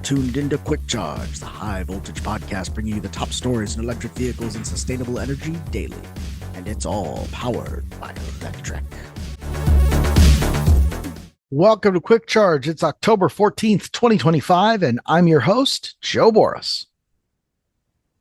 tuned into Quick Charge, the high voltage podcast bringing you the top stories in electric vehicles and sustainable energy daily. And it's all powered by Electrek. Welcome to Quick Charge. It's October 14th, 2025, and I'm your host, Joe Boris.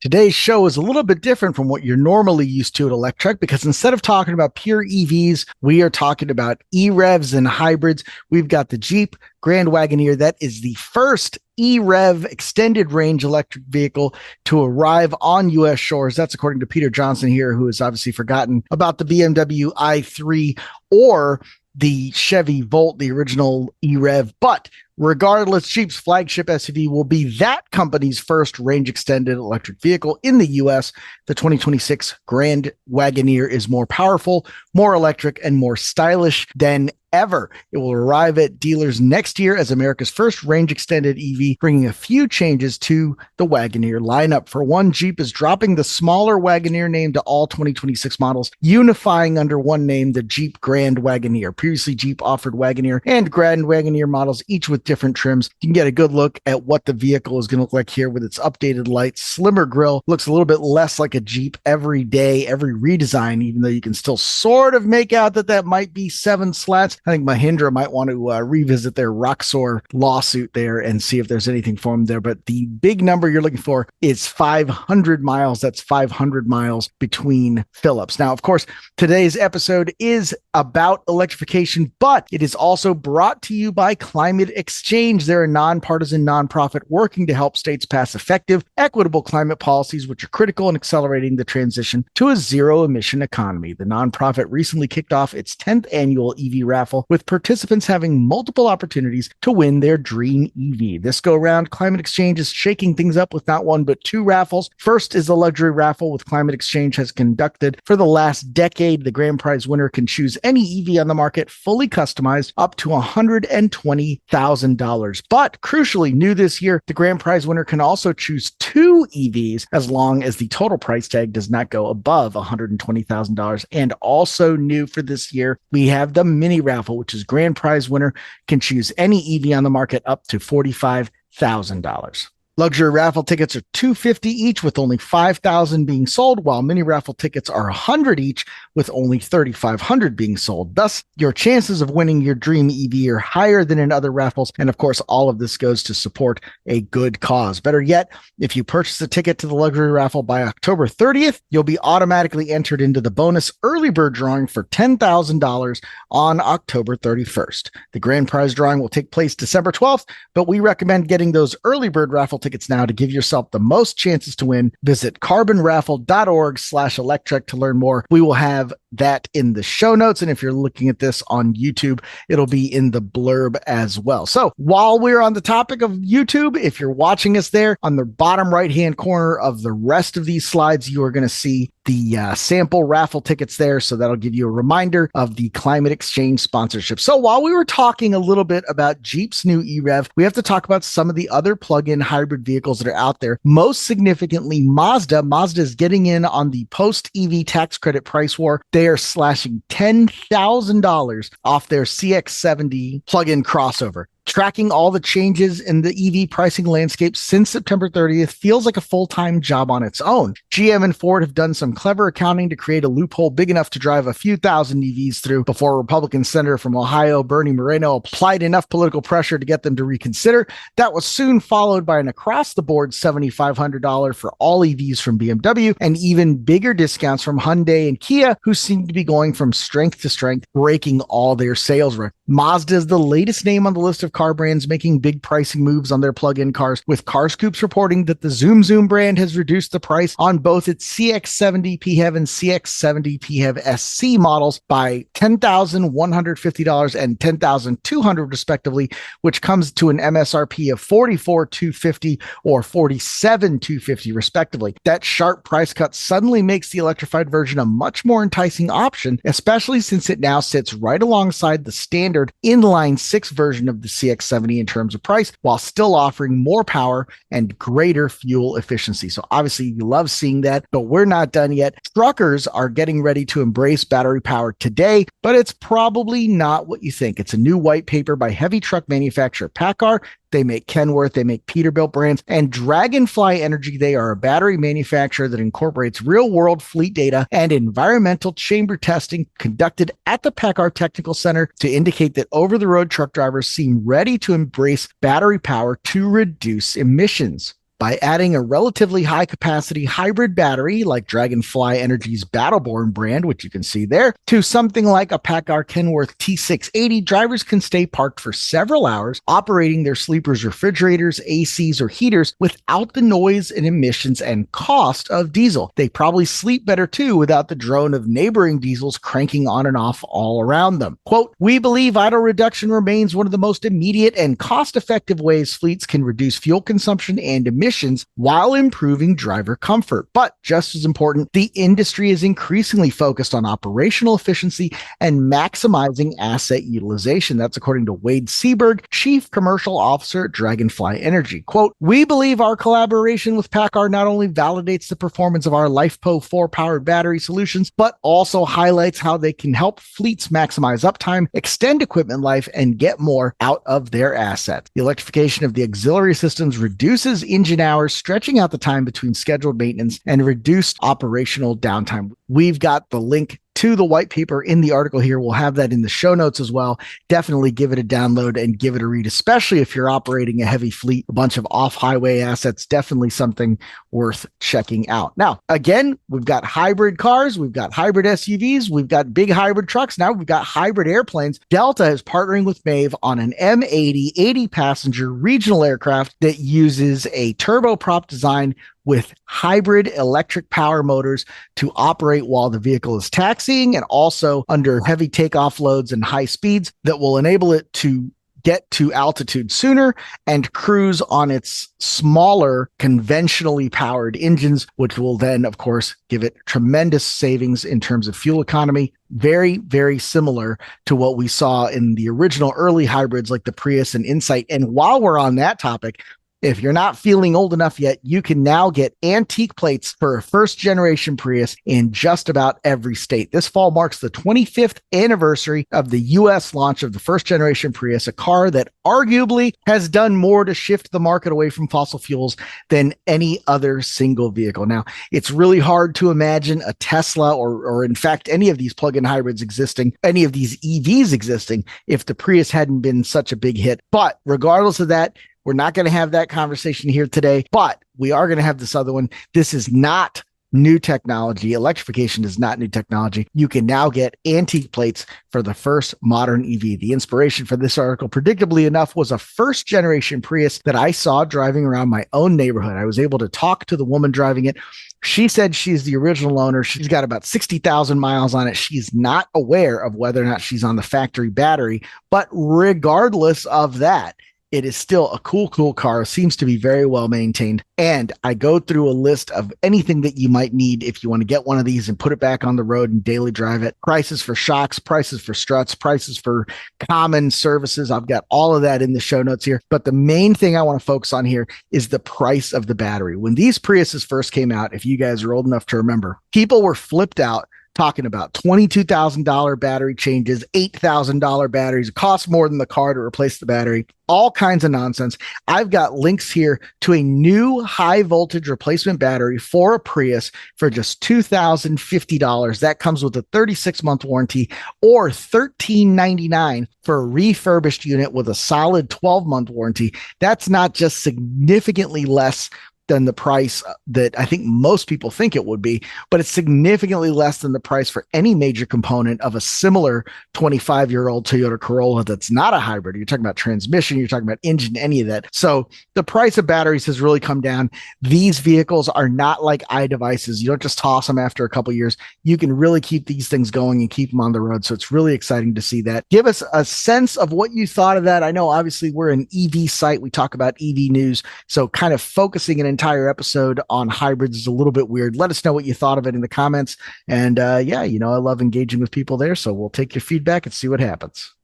Today's show is a little bit different from what you're normally used to at Electrek because instead of talking about pure EVs, we are talking about E-Revs and hybrids. We've got the Jeep Grand Wagoneer. That is the first E-Rev extended range electric vehicle to arrive on U.S. shores. That's according to Peter Johnson here, who has obviously forgotten about the BMW i3 or the Chevy Volt, the original E-Rev. But regardless, Jeep's flagship SUV will be that company's first range-extended electric vehicle in the U.S. The 2026 Grand Wagoneer is more powerful, more electric, and more stylish than ever. It will arrive at dealers next year as America's first range-extended EV, bringing a few changes to the Wagoneer lineup. For one, Jeep is dropping the smaller Wagoneer name to all 2026 models, unifying under one name the Jeep Grand Wagoneer. Previously, Jeep offered Wagoneer and Grand Wagoneer models, each with different trims. You can get a good look at what the vehicle is going to look like here with its updated lights, slimmer grille, looks a little bit less like a Jeep every day, every redesign, even though you can still sort of make out that might be 7 slats. I think Mahindra might want to revisit their Roxor lawsuit there and see if there's anything for them there. But the big number you're looking for is 500 miles. That's 500 miles between Phillips. Now, of course, today's episode is about electrification, but it is also brought to you by Climate Exchange. They're a nonpartisan nonprofit working to help states pass effective, equitable climate policies, which are critical in accelerating the transition to a zero-emission economy. The nonprofit recently kicked off its 10th annual EV raffle, with participants having multiple opportunities to win their dream EV. This go around, Climate Exchange is shaking things up with not one but 2 raffles. First is the luxury raffle, with Climate Exchange has conducted for the last decade. The grand prize winner can choose any EV on the market, fully customized, up to $120,000. But crucially, new this year, the grand prize winner can also choose 2 EVs as long as the total price tag does not go above $120,000. And also new for this year, we have the mini raffle, which is grand prize winner can choose any EV on the market up to $45,000. Luxury raffle tickets are $250 each, with only 5,000 being sold, while mini raffle tickets are $100 each, with only 3,500 being sold. Thus, your chances of winning your dream EV are higher than in other raffles, and of course, all of this goes to support a good cause. Better yet, if you purchase a ticket to the luxury raffle by October 30th, you'll be automatically entered into the bonus early bird drawing for $10,000 on October 31st. The grand prize drawing will take place December 12th, but we recommend getting those early bird raffle tickets now to give yourself the most chances to win. Visit carbonraffle.org/electrek to learn more. We will have that in the show notes. And if you're looking at this on YouTube, it'll be in the blurb as well. So while we're on the topic of YouTube, if you're watching us there, on the bottom right-hand corner of the rest of these slides, you are going to see the sample raffle tickets there. So that'll give you a reminder of the Climate Exchange sponsorship. So while we were talking a little bit about Jeep's new E-Rev, we have to talk about some of the other plug-in hybrid vehicles that are out there. Most significantly, Mazda. Mazda is getting in on the post-EV tax credit price war. They are slashing $10,000 off their CX-70 plug-in crossover. Tracking all the changes in the EV pricing landscape since September 30th feels like a full-time job on its own. GM and Ford have done some clever accounting to create a loophole big enough to drive a few thousand EVs through before Republican Senator from Ohio, Bernie Moreno, applied enough political pressure to get them to reconsider. That was soon followed by an across-the-board $7,500 for all EVs from BMW, and even bigger discounts from Hyundai and Kia, who seem to be going from strength to strength, breaking all their sales records. Mazda is the latest name on the list of car brands making big pricing moves on their plug-in cars, with CarScoops reporting that the Zoom Zoom brand has reduced the price on both its CX-70 PHEV and CX-70 PHEV SC models by $10,150 and $10,200 respectively, which comes to an MSRP of $44,250 or $47,250 respectively. That sharp price cut suddenly makes the electrified version a much more enticing option, especially since it now sits right alongside the standard inline 6 version of the CX-70 in terms of price, while still offering more power and greater fuel efficiency. So obviously you love seeing that, but we're not done yet. Truckers are getting ready to embrace battery power today, but it's probably not what you think. It's a new white paper by heavy truck manufacturer PACCAR They make Kenworth, they make Peterbilt brands, and Dragonfly Energy. They are a battery manufacturer that incorporates real-world fleet data and environmental chamber testing conducted at the PACCAR Technical Center to indicate that over-the-road truck drivers seem ready to embrace battery power to reduce emissions. By adding a relatively high-capacity hybrid battery like Dragonfly Energy's Battleborn brand, which you can see there, to something like a PACCAR Kenworth T680, drivers can stay parked for several hours, operating their sleepers, refrigerators, ACs, or heaters without the noise and emissions and cost of diesel. They probably sleep better too without the drone of neighboring diesels cranking on and off all around them. Quote, "We believe idle reduction remains one of the most immediate and cost-effective ways fleets can reduce fuel consumption and emissions while improving driver comfort. But just as important, the industry is increasingly focused on operational efficiency and maximizing asset utilization." That's according to Wade Seaberg, Chief Commercial Officer at Dragonfly Energy. Quote, "We believe our collaboration with PACCAR not only validates the performance of our LifePo 4-powered battery solutions, but also highlights how they can help fleets maximize uptime, extend equipment life, and get more out of their assets. The electrification of the auxiliary systems reduces engine hours, stretching out the time between scheduled maintenance and reduced operational downtime." We've got the link to the white paper in the article here. We'll have that in the show notes as well. Definitely give it a download and give it a read, especially if you're operating a heavy fleet, a bunch of off-highway assets. Definitely something worth checking out. Now, again, we've got hybrid cars, we've got hybrid SUVs, we've got big hybrid trucks. Now we've got hybrid airplanes. Delta is partnering with Mave on an M80 80-passenger regional aircraft that uses a turboprop design with hybrid electric power motors to operate while the vehicle is taxiing, and also under heavy takeoff loads and high speeds that will enable it to get to altitude sooner and cruise on its smaller, conventionally powered engines, which will then, of course, give it tremendous savings in terms of fuel economy. Very, very similar to what we saw in the original early hybrids like the Prius and Insight. And while we're on that topic, if you're not feeling old enough yet, you can now get antique plates for a first-generation Prius in just about every state. This fall marks the 25th anniversary of the U.S. launch of the first-generation Prius, a car that arguably has done more to shift the market away from fossil fuels than any other single vehicle. Now, it's really hard to imagine a Tesla or in fact, any of these plug-in hybrids existing, any of these EVs existing, if the Prius hadn't been such a big hit. But regardless of that, we're not going to have that conversation here today, but we are going to have this other one. This is not new technology. Electrification is not new technology. You can now get antique plates for the first modern EV. The inspiration for this article, predictably enough, was a first generation Prius that I saw driving around my own neighborhood. I was able to talk to the woman driving it. She said she's the original owner. She's got about 60,000 miles on it. She's not aware of whether or not she's on the factory battery, but regardless of that, it is still a cool car, seems to be very well maintained. And I go through a list of anything that you might need if you want to get one of these and put it back on the road and daily drive it. Prices for shocks, prices for struts, prices for common services. I've got all of that in the show notes here. But the main thing I want to focus on here is the price of the battery. When these Priuses first came out, if you guys are old enough to remember, people were flipped out talking about $22,000 battery changes, $8,000 batteries. It costs more than the car to replace the battery. All kinds of nonsense. I've got links here to a new high voltage replacement battery for a Prius for just $2,050. That comes with a 36-month warranty, or $1,399 for a refurbished unit with a solid 12-month warranty. That's not just significantly less than the price that I think most people think it would be, but it's significantly less than the price for any major component of a similar 25-year-old Toyota Corolla that's not a hybrid. You're talking about transmission, you're talking about engine, any of that. So the price of batteries has really come down. These vehicles are not like iDevices. You don't just toss them after a couple of years. You can really keep these things going and keep them on the road. So it's really exciting to see that. Give us a sense of what you thought of that. I know obviously we're an EV site. We talk about EV news. So kind of focusing an entire episode on hybrids is a little bit weird. Let us know what you thought of it in the comments. And I love engaging with people there. So we'll take your feedback and see what happens.